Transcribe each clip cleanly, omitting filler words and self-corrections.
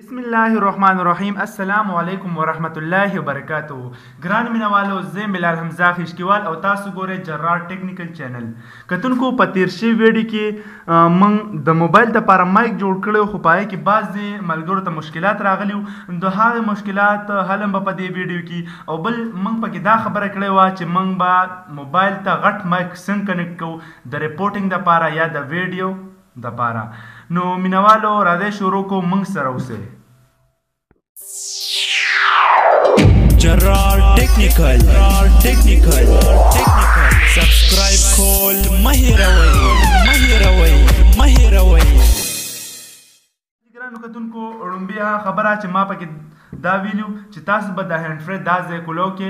بسم الله الرحمن الرحیم. السلام علیکم ورحمت الله وبرکاتو. ګران مینوالو، زه بلال حمزه خشکیوال او تاسو ګورئ جرار ټیکنیکل چینل. کتونکو په تیر شوي ویډیو کې موږ د موبایل دپاره مایک جوړ کړی، خو په هغې کې بعضې ملګرو ته مشکلات راغلي وو. د هغې مشکلات حل هم به په دې ویډیو کې، او بل موږ پکې دا خبره کړې وه چې موږ به موبایل ته غټ مایک څنګه کنیکټ کوو د ریپورټینګ دپاره یا د ویډیو دپاره. نو مینوالو راځئ شروع کوو، موږ سره اوسئ. جرار ټیکنیکل سبسکرایب کول مه هیروئ. ګرانو کتونکو، لومبي هغه خبره چې ما پکې دا ویلو چې تاسو به د هینډ فري دا ځای کولو کې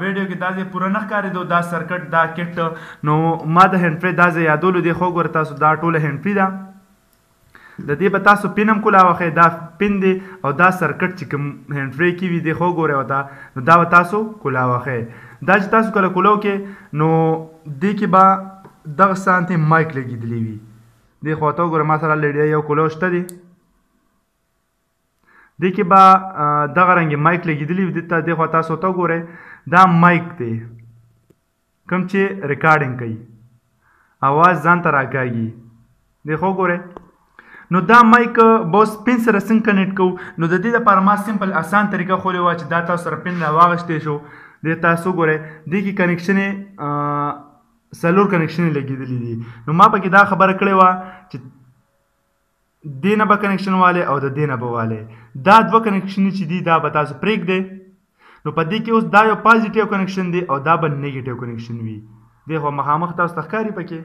ویډیو کې دا ځای پوره نه ښکارېدو، دا سرکټ دا کټ. نو ما د هینډ فري دا ځای یادولو دی، خو ګوره تاسو دا ټوله هینډ فري ده. د دې به تاسو پین هم کولاوخئ، دا پین دی او دا سرکټ چې کوم هینډ فري کې وي دی خو ګورئ ورته، نو دا به تاسو کولاوخئ. دا چې تاسو کله کولو کې نو دې کې به دغه سانتې مایک لګېدلی وي. دې خوا ته وګوره، ما سره الریډي یو کولو شته دی. دې کې به دغه رنګې مایک لګېدلی وي. دې خوا تاسو ته وګورئ، دا مایک دی کوم چې ریکارډینګ کوي، اواز ځان ته راکاږي. دې خو وګورئ. نو دا مایک به اوس پین سره څنګه کنیکټ کوو؟ نو د دې لپاره ما سمپل اسان طریقه خولی وه چې دا تاسو سره پین راواغشتی شو. دې تاسو ګورئ، دې کې کنیکشن یې 4 کنیکشن یې لګېدلي دي. نو ما پکې دا خبره کړې وه چې دې نه به کنیکشن والی او د دې نه به والی. دا 2 کنیکشن چې دي دا به تاسو پرېږدئ. نو په دې کې اوس دا یو پازیټیو کنیکشن دی او دا به نیګیټیو کنیکشن وي. دې خو مخامخ تاسو ته ښکاري پکې.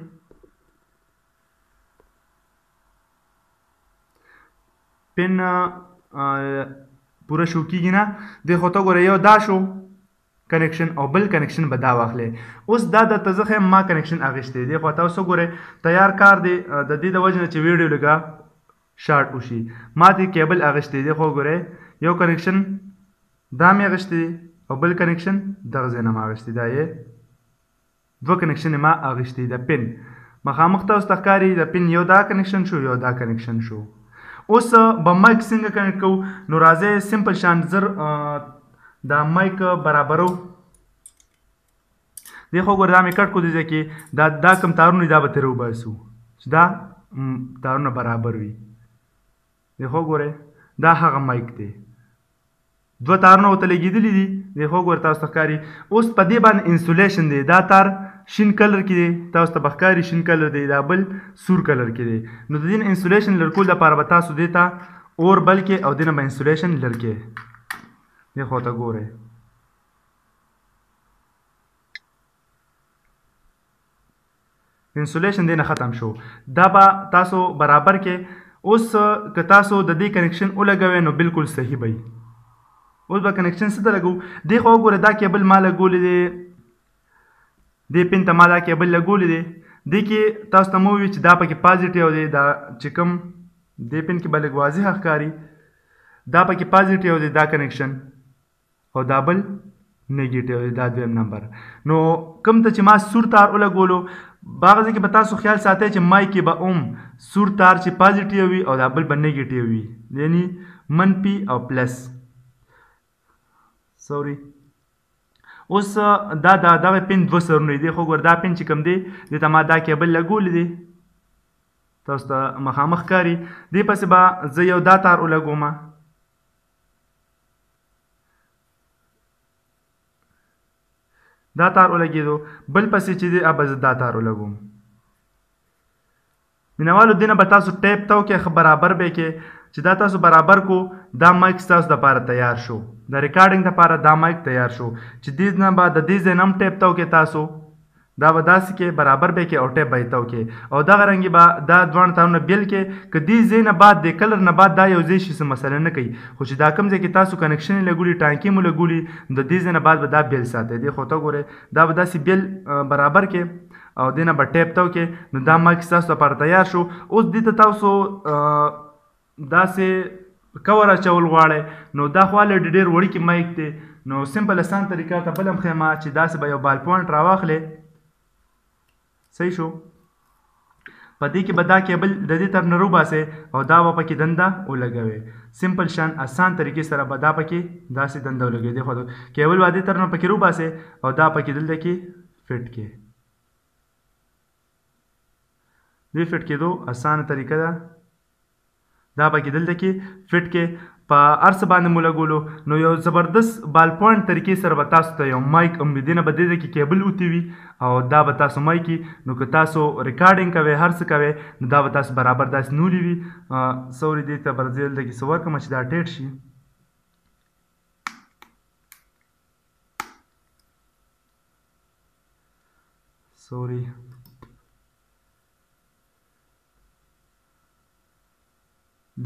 پین پوره شو کېږي نه. دې خو ته ګوره، یو دا شو کنیکشن او بل کنیکشن به دا واخلی. اوس دا درته زه ښیم ما کنیکشن اخیستی. دې خو ته اوس وګورئ، تیار کار دی د دې د وجې نه چې ویډیو لږه شارټ وشي. ما دې کیبل اخیستی. دې خو وګورئ، یو کنیکشن دا مې اخیستی دی او بل کنیکشن دغه ځای نه مې اخیستی. دا یې 2 کنیکشن ما اخیستی. د پین مخامخ ته اوس ته ښکاري، د پین یو دا کنیکشن شو، یو دا کنیکشن شو. اوس به مایک څنګه کنیکټ کوو؟ نو راځئ سمپل شان زر دا مایک برابرو. دې خو ګوره، دا مې کټ کړو دې ځای کې. دا کوم تارونه دي دا به ترې وباسو چې دا تارونه برابر وي. دې خو ګورئ، دا هغه مایک دی. 2 تارونه ورته لګېدلي دي. دې خو ګوره تاسو ته ښکاري. اوس په دې باندې انسولیشن دی. دا تار شین کلر کې دی، تاسو ته به ښکاري شین کلر دی، دا بل سور کلر کې دی. نو د دې انسولیشن لرکول دپاره به تاسو دې ته اور بل کې او دې نه به انسولیشن لرکې. دې خوا ته ګورئ، انسولیشن دې نه ختم شو. دا به تاسو برابر کې. اوس که تاسو د دې کنیکشن ولګوئ نو بالکل صحیح به وي. اوس به کنیکشن څه ته لګوو؟ دې خوا وګوره، دا کیبل ما لګولی دی، دې پین ته ما دا کیبل لګولی دی. دې کې تاسو ته مو ووي چې دا پکې پازیټیو دی. دا چې کوم دې پین کې به لږ واضح ښکاري، دا پکې پازیټیو دی دا کنیکشن، او دا بل نیګیټیو دی، دا 2 نمبر. نو کوم ته چې ما سور تار ولګولو، هغه ځای کې به تاسو خیال ساتئ چې مایک کې به سور تار چې پازیټیو وي او دا بل به نیګیټیو وي، یعنی منفي او پلس. سوري. اوس دا دغه پین 2 سرونه دي. خو ګوره، دا پین چې کوم دی دې ته ما دا کیبل لګولی دی، تاسو ته مخامخ ښکاري. دې پسې به زه یو دا تار ولګوم. دا تار ولګېدو. بل پسې چې دی به زه دا تار ولګوم. مینوالو، دې نه به تاسو ټیپ ته وکړئ، ښه برابر به یې کړئ. چې دا تاسو برابر کو، دا مایک ستاسو دپاره تیار شو. د ریکارډینګ دپاره دا مایک تیار شو. چې دې نه به د دې ځای نه هم ټیپ ته وکړئ تاسو، دا به داسې کې برابر به یې کړئ او ټیپ به یې ته وکړئ. او دغه رنګې به دا 2 تارونه بیل کړئ. که دې ځای نه بعد د کلر نه بعد دا یو ځای شي څه مسله نه کوي، خو چې دا کوم ځای کې تاسو کنیکشن یې لګولي، ټانکي مو لګولي، د دې ځای نه بعد به دا بیل ساتئ. دې خو ته ګورئ، دا به داسې بیل برابر کړئ او دې نه به ټیپ ته وکړئ. نو دا مایک ستاسو لپاره تیار شو. اوس دې ته تاسو داسې کور اچول غواړئ، نو دا خو الریډي ډېر وړوکی مایک دی. نو سمپل اسان طریقه ته بل هم ښیم چې داسې به یو بال پوینټ راواخلئ. صحیح شو. په دې کې به دا کیبل د دې طرف نه روباسئ او دا به پکې دنده ولګوئ. سمپل شان اسان طریقې سره به دا پکې داسې دنده ولګوئ. دې خوا کیبل به دې طرف نه پکې روباسئ او دا پکې دلته کې فټ کړئ. دې فټ کېدو اسانه طریقه ده. دا پکې دلته کې فټ کې په هر څه باندې مو لګولو. نو یو زبردست بال پوینټ طریقې سره به تاسو ته یو مایک دې نه به دې کې کیبل وتوي او دا به تاسو مایکي. نو که تاسو ریکارډینګ کوئ هر څه کوئ نو دا به تاسو برابر داسې نولي وي. سوري دې ته به زه دلته کې څه ورکړم چې دا ټیټ شي. سوري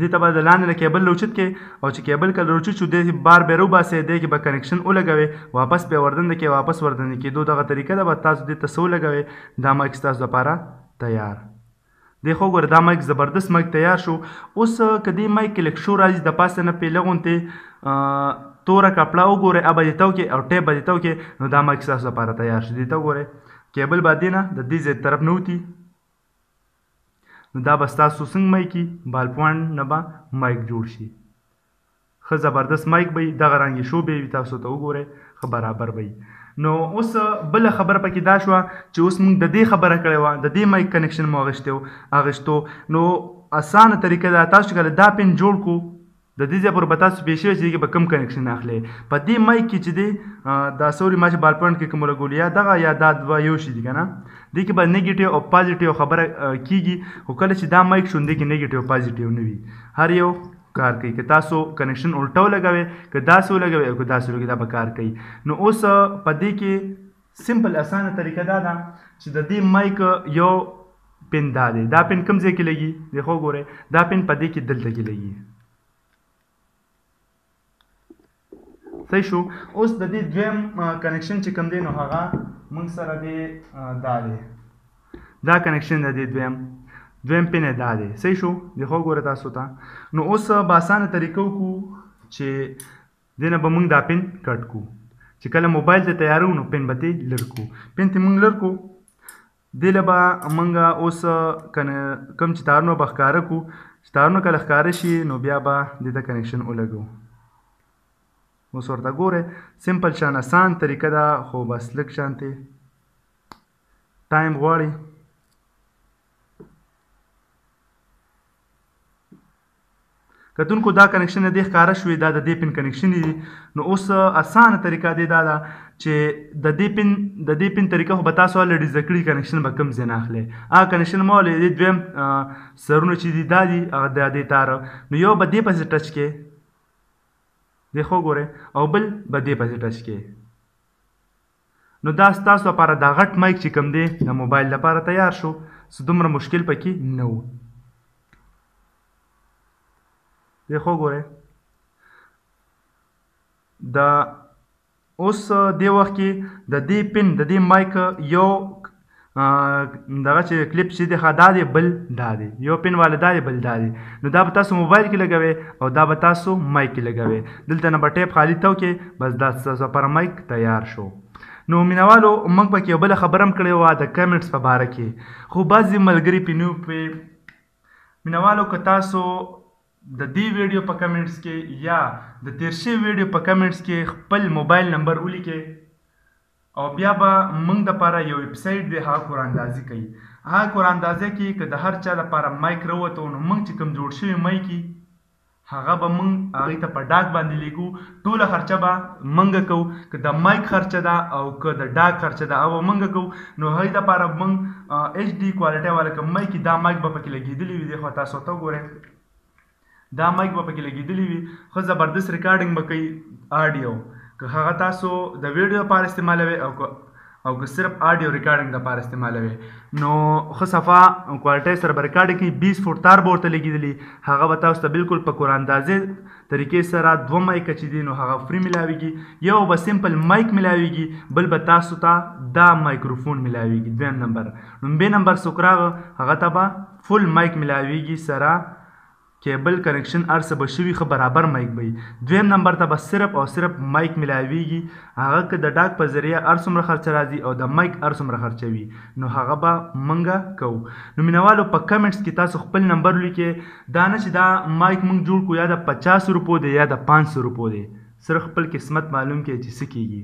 دې ته به د لاندې نه کیبل راوچت کړئ او چې کیبل کله راوچت شو دې بار بیا روباسئ. دې کې به کنیکشن ولګوئ واپس بیا وردنده کړئ. واپس وردنده کېدو دغه طریقه ده. به تاسو دې ته څه ولګوئ. دا مایک ستاسو دپاره تیار. دې خو ګوره دا مایک زبردست مایک تیار شو. اوس که دې مایک کې لږ شور راځي د پاسه نه پې لږ غوندې توره کپړه وګورئ به دې ته وکړئ او ټیپ به دې ته وکړئ نو دا مایک ستاسو دپاره تیار شو. دې ته وګورئ کیبل به دې نه د دې ځای طرف نه وتي نو دا به ستاسو څنګه مایکي بال پوینټ نه به مایک جوړ شي. ښه زبردست مایک به وي. دغه رنګې شو به وي. تاسو ته وګورئ ښه برابر به وي. نو اوس بله خبره پکې دا شوه چې اوس موږ د دې خبره کړې وه د دې مایک کنیکشن مو اخیستو. نو اسانه طریقه ده. تاسو چې کله دا پین جوړ کړو د دې ځای پورې به تاسو پېښې چې دې کې به کوم کنیکشن اخلئ. په دې مایک کې چې دی دا سوري ما چې بال پوینټ کې کوم لګولي یا دغه یا دا دوه یو شي دي که نه. دې کې به نیګیټیو او پازیټیو خبره کېږي. خو کله چې دا مایک شو دې کې نیګیټیو پازیټیو نه وي. هر یو کار کوي. که تاسو کنیکشن الټه ولګوئ که داسې ولګوئ او که داسې ولګوئ دا به کار کوي. نو اوس په دې کې سمپل اسانه طریقه دا ده چې د دې مایک یو پین دا دی. دا پین کوم ځای کې لګي دې خو ګورئ. دا پین په دې کې دلته کې لګي. صحیح شو. اوس د دې دویم کنیکشن چې کوم دی نو هغه موږ سره دی دا دی. دا کنیکشن د دې دویم پین یې دا دی. صحیح شو. دې خو ګوره تاسو ته. نو اوس به اسانه طریقه وکړو چې دې نه به موږ دا پین کټ کړو. چې کله موبایل ته تیارو نو پین به ترې لر کړو. پین ته موږ لر کړو. دې له به موږ اوس کوم چې تارونه به ښکاره کړو. چې تارونه کله ښکاره شي نو بیا به دې ته کنیکشن ولګو. اوس ورته ګورئ سمپل شان اسان طریقه ده خو بس لږ شانتې ټایم غواړي. کتونکو دا کنیکشن دې ښکاره شوې دا د دې پین کنیکشن دي. نو اوس اسانه طریقه دې دا ده چې د دې پین طریقه خو به تاسو الریډي زده کړي کنیکشن به کوم ځای نه اخلئ. هغه کنیکشن مو دې دویم سرونه چې دي دا دي هغه د دې تاره. نو یو به دې پسې ټچ کړئ دې خو ګورئ او بل به دې پسې ټچ کړئ. نو دا ستاسو لپاره دا غټ مایک چې کوم دی د موبایل لپاره تیار شو. څه دومره مشکل پکې نه و. دې خو ګورئ دا اوس دې وخت کې د دې پین د دې مایک یو دغه چې کلیپ چې دی ښه دا دی بل دا دی. یو پین والا دا دی بل دا دی. نو دا به تاسو موبایل کې لګوئ او دا به تاسو مایک کې لګوئ. دلته نه به ټیپ خالي ته وکړئ بس دا ستاسو لپاره مایک تیار شو. نو مینوالو موږ پکې یو بله خبره هم کړې وه د کمنټس په باره کې. خو بعضې ملګري پې نه پې مینوالو که تاسو د دې ویډیو په کمنټس کې یا د تیر شوي ویډیو په کمنټس کې خپل موبایل نمبر ولیکئ او بیا به موږ دپاره یو ویبسایټ دی هغه قراندازي کوي. هغه قراندازۍ کې که د هر چا لپاره مایک راووته نو موږ چې کوم جوړ شوي مایک هغه به موږ هغې ته په ډاک باندې لیږو. ټوله خرچه به موږ کوو. که د مایک خرچه ده او که د ډاک خرچه ده هغه به موږ کوو. نو هغې دپاره موږ ایچ ډي کوالټۍ والا که مایک دا مایک به پکې لګېدلی وي. دې خوا تاسو ته وګورئ دا مایک به پکې لګېدلی وي. ښه زبردست ریکارډینګ به کوي آډیو. که هغه تاسو د ویډیو لپاره استعمالوئ او که صرف آډیو ریکارډینګ دپاره استعمالوئ نو ښه صفا کوالټۍ سره به ریکارډینګ کوي. 20 فوټ تار به ورته لګېدلي. هغه به تاسو ته بلکل په قراندازۍ طریقې سره دوه مایکه چې دي نو هغه فري میلاویږي. یو به سمپل مایک میلاویږي بل به تاسو ته دا مایکروفون میلاویږي. دویم نمبر لومبی نمبر څوک راغه هغه ته به فل مایک میلاویږي سره کیبل کنیکشن هر څه به شوي ښه برابر مایک به وي. دویم نمبر ته به صرف او صرف مایک ملاویږي، هغه که د ډاک په ذریعه هر څومره خرچه راځي او د مایک هر څومره خرچه وي نو هغه به موږ کوو. نو مینوالو په کمنټس کې تاسو خپل نمبر لیکئ، دا نه چې دا مایک موږ جوړ کړو یا د 50 روپو دی یا د 500 روپو دی، صرف خپل قسمت معلوم کړئ چې څه کیږي.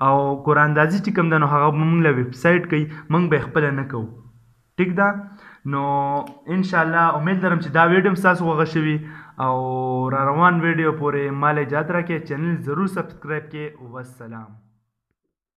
او قراندازي چې کوم ده نو هغه به موږ له ویب سایټ کوي، موږ به خپله نه کوو. ټیک ده؟ نو انشاءالله امید لرم چې دا ویډیو هم ستاسو خوښه شوي او را روان ویډیو پورې مال اجازت راکړئ، چینل ضرور سبسکرایب کړئ. والسلام.